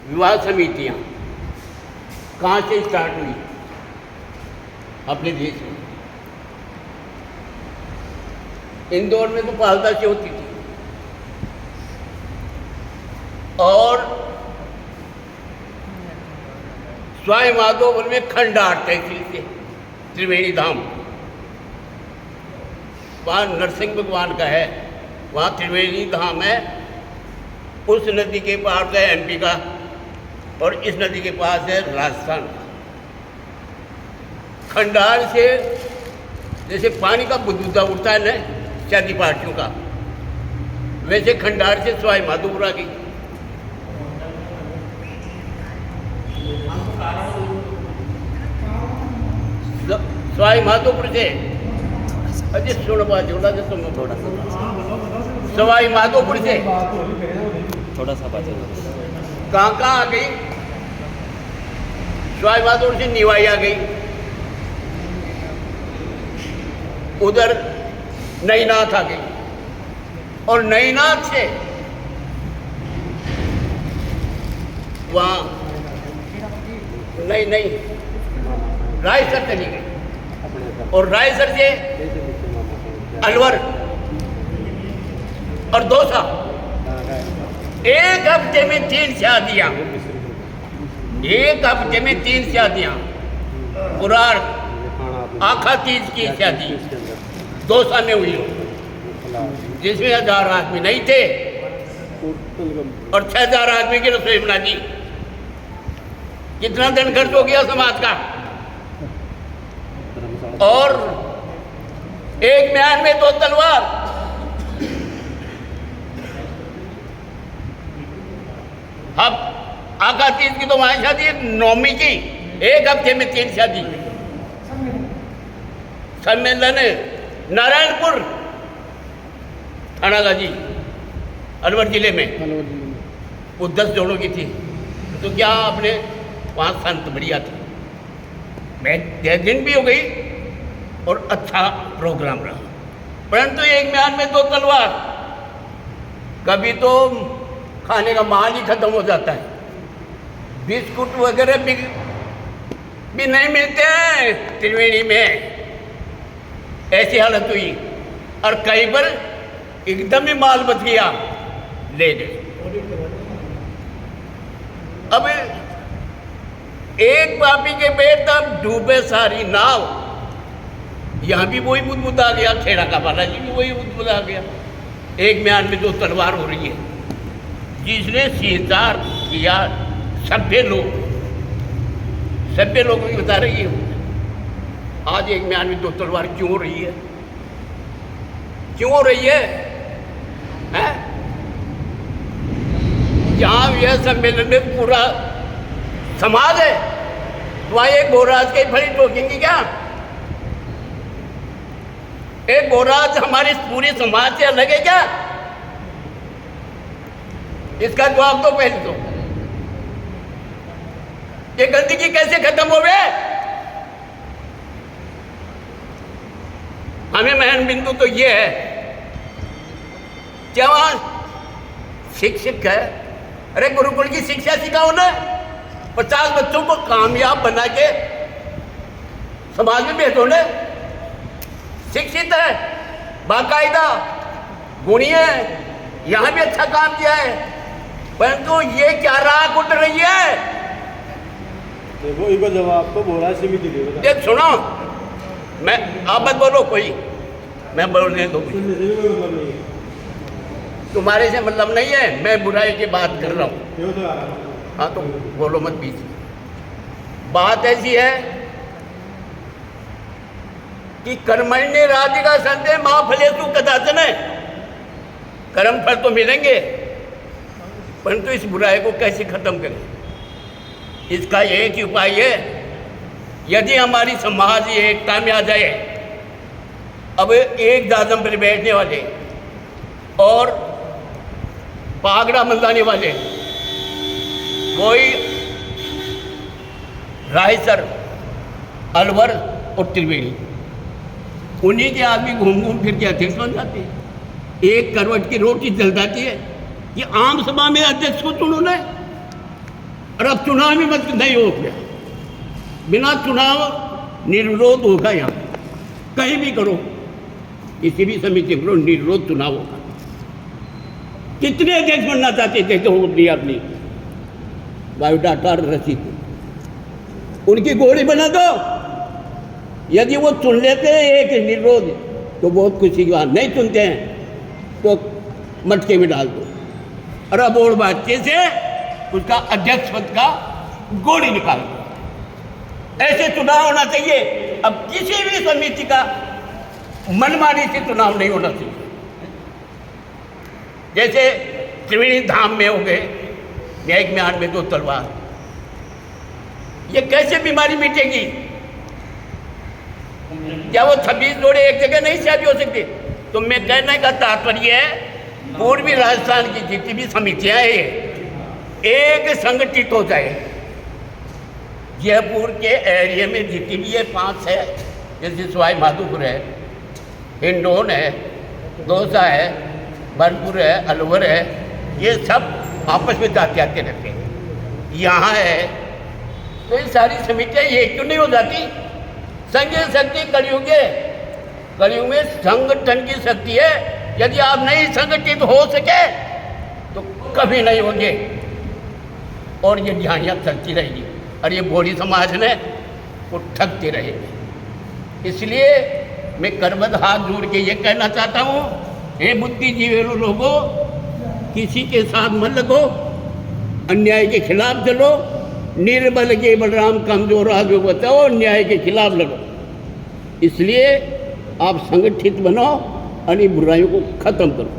विवाह समितियां कहाँ से स्टार्ट हुई अपने देश में? इंदौर में तो पालदा से होती थी, और सवाई माधोपुर में खंडार तहसील से त्रिवेणी धाम, वहाँ नरसिंह भगवान का है, वहाँ त्रिवेणी धाम है। उस नदी के पास है एमपी का, और इस नदी के पास है राजस्थान का। खंडार से जैसे पानी का बुदबुदा उठता है ना शादी पार्टियों का, वैसे खंडार से सवाई माधोपुर आ गई। सवाई माधोपुर से अजय सोनबा जोड़ा जो तुम थोड़ा सा सवाई माधोपुर से थोड़ा सा बात कहाँ आ गई? सवाई माधोपुर से निवाई आ गई, उधर नईनाथ आ गई, और नईनाथ से वहाँ नहीं रायसर चली गई, और रायसर से अलवर और दौसा। एक हफ्ते में 3 शादियां, एक हफ्ते में 3 शादियां। पुरार आखा तीज की शादी दौसा में हुई, जिसमें 1000 आदमी नहीं थे और 6000 आदमी की रसोई बना दी। कितना धन खर्च हो गया समाज का। और एक म्यान में 2 तलवार। अब आका तीज की तो वहां शादी, नौमी की एक हफ्ते में 3 शादी। सम्मेलन नारायणपुर थाना गाजी अलवर जिले में, वो 10 जोड़ों की थी। तो क्या आपने वहाँ संत बढ़िया थे, मैं दिन भी हो गई और अच्छा प्रोग्राम रहा। परंतु एक म्यान में 2 तलवार, कभी तो खाने का माल ही खत्म हो जाता है, बिस्कुट वगैरह भी नहीं मिलते हैं त्रिवेणी में, ऐसी हालत हुई। और कई बार एकदम ही माल बच गया, ले गए। अब एक पापी के पेट तब डूबे सारी नाव, यहां भी वही बुदबुद आ गया, खेड़ा का बालाजी भी वही बुदबुद आ गया। एक म्यान में 2 तलवार हो रही है, जिसने सीधार किया सभ्य लोग भी बता रही है। आज एक म्यान में 2 तलवार क्यों हो रही है? क्यों हो रही है? जहां यह सम्मेलन में पूरा समाज है, वहां एक गोराज के फली ठोकेंगे क्या? एक गोराज हमारे पूरे समाज से अलग है क्या? इसका जवाब दो पहले तो। ये गंदगी कैसे खत्म हो गए? हमें महन बिंदु तो ये है, क्या वहां शिक्षक है, अरे गुरुकुल की शिक्षा सिखाओ ना, 50 बच्चों को कामयाब बना के समाज में भेजो ना। शिक्षित है, बाकायदा गुणी है, यहां भी अच्छा काम किया है, परंतु ये क्या राख उठ रही है? देखो इनको जवाब तो बोला समिति देगा। देख सुनो, मैं आप मत बोलो, कोई मैं बोलने दो, तुम्हारे से मतलब नहीं है, मैं बुराई की बात कर रहा हूँ। हाँ तो बोलो मत बीच। बात ऐसी है कि कर्मण्य राधिका संते माँ फलेषु कदाचन है, कर्म फल तो मिलेंगे, परंतु इस बुराई को कैसे खत्म करें? इसका एक ही उपाय है, यदि हमारी समाज एकता में आ जाए। अब एक दादम पर बैठने वाले और पागड़ा मंदाने वाले, कोई रायसर, अलवर और त्रिवेणी, उन्हीं के आदमी घूम घूम फिर के अध्यक्ष बन जाते हैं। एक करवट की रोटी जल जाती है। ये आम सभा में अध्यक्ष को चुनो ना, और अब चुनाव भी मत नहीं हो गया, बिना चुनाव निर्विरोध होगा। यहाँ कहीं भी करो, किसी भी समिति करो, निर्विरोध चुनाव होगा। कितने अध्यक्ष बनना चाहते थे तो अपनी बायोडाटा रसीद उनकी गोली बना दो। यदि वो चुन लेते हैं एक निर्विरोध तो बहुत खुशी की बात, नहीं चुनते हैं तो मटके में डाल दो और अब और बातचीत से उसका अध्यक्ष पद का गोली निकाल दो। ऐसे चुनाव होना चाहिए। अब किसी भी समिति का मनमानी से चुनाव नहीं होना चाहिए। जैसे त्रिवेणी धाम में हो गए, न्यायिक म्यान में 2 तलवार, ये कैसे बीमारी मिटेगी? क्या वो 26 जोड़े एक जगह नहीं शादी हो सकती? तो मैं कहने का तात्पर्य है, पूर्वी राजस्थान की जितनी भी समितियां हैं एक संगठित हो जाए। जयपुर के एरिया में जितनी भी ये 5 है, जैसे सवाई माधोपुर है, हिंडोन है, दौसा है, भरतपुर है, अलवर है, ये सब आपस में जाते आते रहते हैं। यहाँ है तो ये सारी समितियाँ ये क्यों नहीं हो जाती? संघ शक्ति कलयुग में संगठन की शक्ति है। यदि आप नहीं संगठित हो सके तो कभी नहीं होंगे और ये ढाइयाँ चलती रहेगी और ये बोरी समाज ने वो ठगते रहेंगे। इसलिए मैं करबद्ध हाथ जोड़ के ये कहना चाहता हूँ, हे बुद्धिजीवी लोगों, किसी के साथ मत लगो, अन्याय के खिलाफ चलो, निर्बल के बलराम कमजोर आदमी बचाओ, न्याय के खिलाफ लड़ो। इसलिए आप संगठित बनो और इन बुराइयों को खत्म करो।